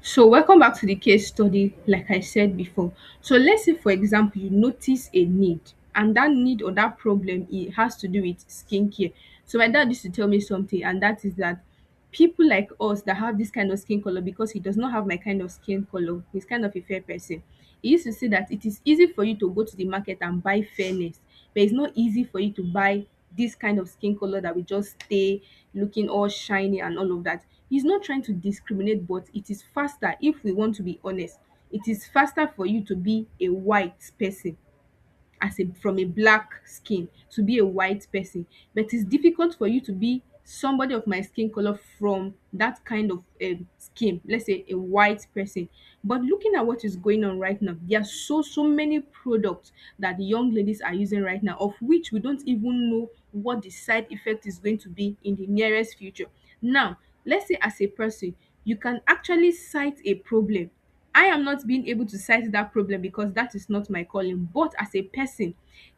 So, welcome back to the case study, like I said before. So, let's say, for example, you notice a need, and that need or that problem it has to do with skincare. So, my dad used to tell me something, and that is that people like us that have this kind of skin color, because he does not have my kind of skin color, he's kind of a fair person. He used to say that it is easy for you to go to the market and buy fairness, but it's not easy for you to buy this kind of skin color that will just stay looking all shiny and all of that. He's not trying to discriminate, but it is faster, if we want to be honest, it is faster for you to be a white person as a from a black skin to be a white person, but it's difficult for you to be somebody of my skin color from that kind of skin, let's say a white person. But looking at what is going on right now, there are so many products that the young ladies are using right now, of which we don't even know what the side effect is going to be in the nearest future. Now, let's say as a person, you can actually cite a problem. I am not being able to cite that problem because that is not my calling. But as a person,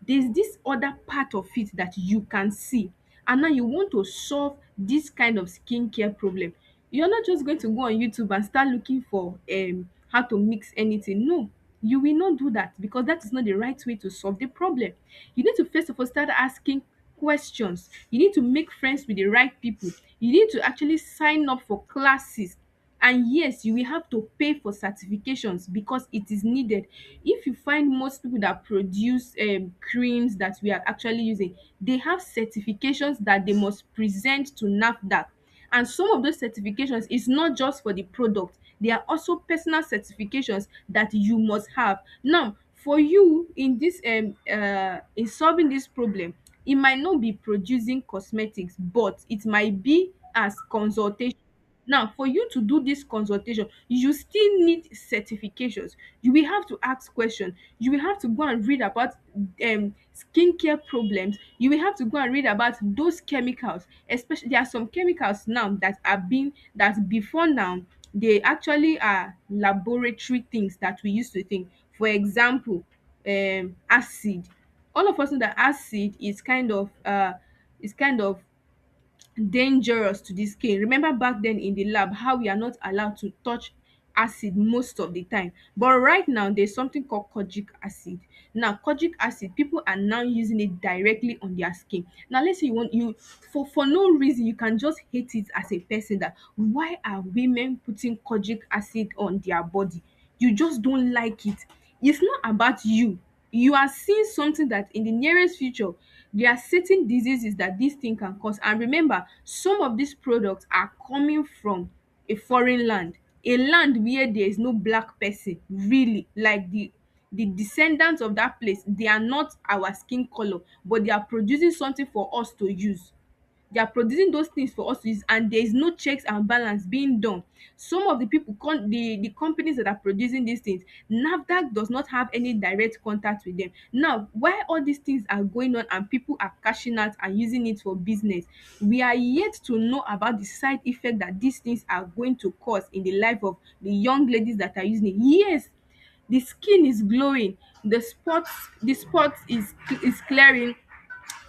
there's this other part of it that you can see. And now you want to solve this kind of skincare problem. You're not just going to go on YouTube and start looking for how to mix anything. No, you will not do that because that is not the right way to solve the problem. You need to first of all start asking questions. You need to make friends with the right people. You need to actually sign up for classes, and yes, you will have to pay for certifications because it is needed. If you find most people that produce creams that we are actually using, they have certifications that they must present to NAFDAC. And some of those certifications is not just for the product, they are also personal certifications that you must have. Now, for you in this in solving this problem, it might not be producing cosmetics, but it might be as consultation. Now, for you to do this consultation, you still need certifications. You will have to ask questions. You will have to go and read about skincare problems. You will have to go and read about those chemicals. Especially, there are some chemicals now that are being that before now they actually are laboratory things that we used to think. For example, acid. All of us know that acid is kind of dangerous to the skin. Remember back then in the lab how we are not allowed to touch acid most of the time. But right now there's something called kojic acid. Now kojic acid, people are now using it directly on their skin. Now let's say you want you for no reason you can just hate it as a person, that why are women putting kojic acid on their body? You just don't like it. It's not about you. You are seeing something that in the nearest future there are certain diseases that this thing can cause. And remember, some of these products are coming from a foreign land, a land where there is no black person, really, like the descendants of that place, they are not our skin color, but they are producing something for us to use. They are producing those things for us to use, and there is no checks and balance being done. Some of the people the companies that are producing these things, NAFDAC does not have any direct contact with them. Now, while all these things are going on and people are cashing out and using it for business, we are yet to know about the side effect that these things are going to cause in the life of the young ladies that are using it. Yes, the skin is glowing, the spots is clearing,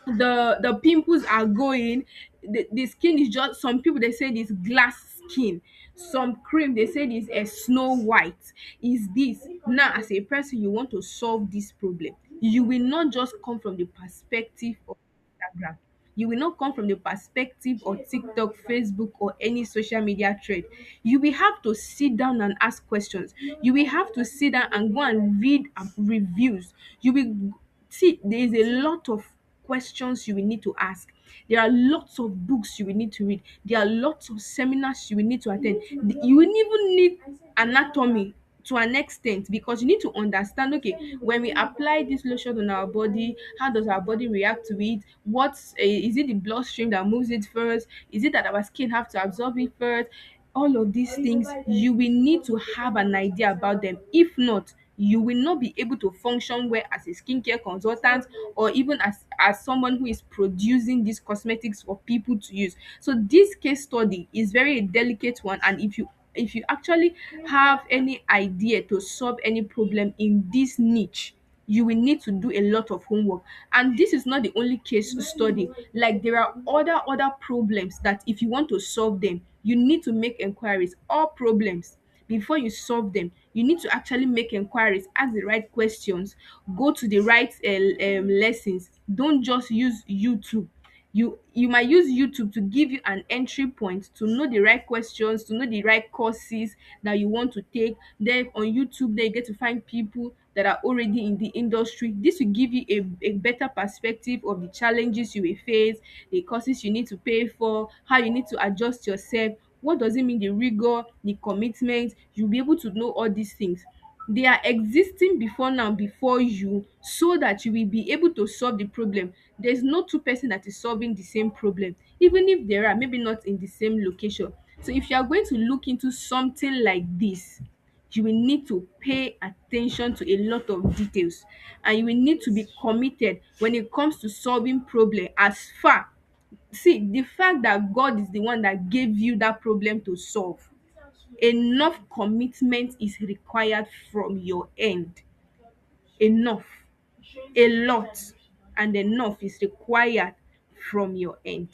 the pimples are going, the skin is just, some people they say this glass skin, some cream they say this a snow white. Is this now, as a person you want to solve this problem, you will not just come from the perspective of Instagram. You will not come from the perspective of TikTok, Facebook, or any social media trend. You will have to sit down and ask questions. You will have to sit down and go and read reviews. You will see there is a lot of questions you will need to ask. There are lots of books you will need to read. There are lots of seminars you will need to attend. You will even need anatomy to an extent, because you need to understand, okay, when we apply this lotion on our body, how does our body react to it? What's is it the bloodstream that moves it first? Is it that our skin have to absorb it first? All of these things you will need to have an idea about them. If not, you will not be able to function well as a skincare consultant, or even as someone who is producing these cosmetics for people to use. So this case study is very delicate one, and if you actually have any idea to solve any problem in this niche, you will need to do a lot of homework. And this is not the only case study. Like, there are other problems that if you want to solve them, you need to make inquiries. All problems, before you solve them. You need to actually make enquiries, ask the right questions, go to the right lessons. Don't just use YouTube. You might use YouTube to give you an entry point to know the right questions, to know the right courses that you want to take. Then on YouTube, then you get to find people that are already in the industry. This will give you a better perspective of the challenges you will face, the courses you need to pay for, how you need to adjust yourself, what does it mean, the rigor, the commitment. You'll be able to know all these things. They are existing before now, before you, so that you will be able to solve the problem. There's no two person that is solving the same problem, even if there are, maybe not in the same location. So if you are going to look into something like this, you will need to pay attention to a lot of details, and you will need to be committed when it comes to solving problem. As far, see, the fact that God is the one that gave you that problem to solve, enough commitment is required from your end. Enough, a lot, and enough is required from your end.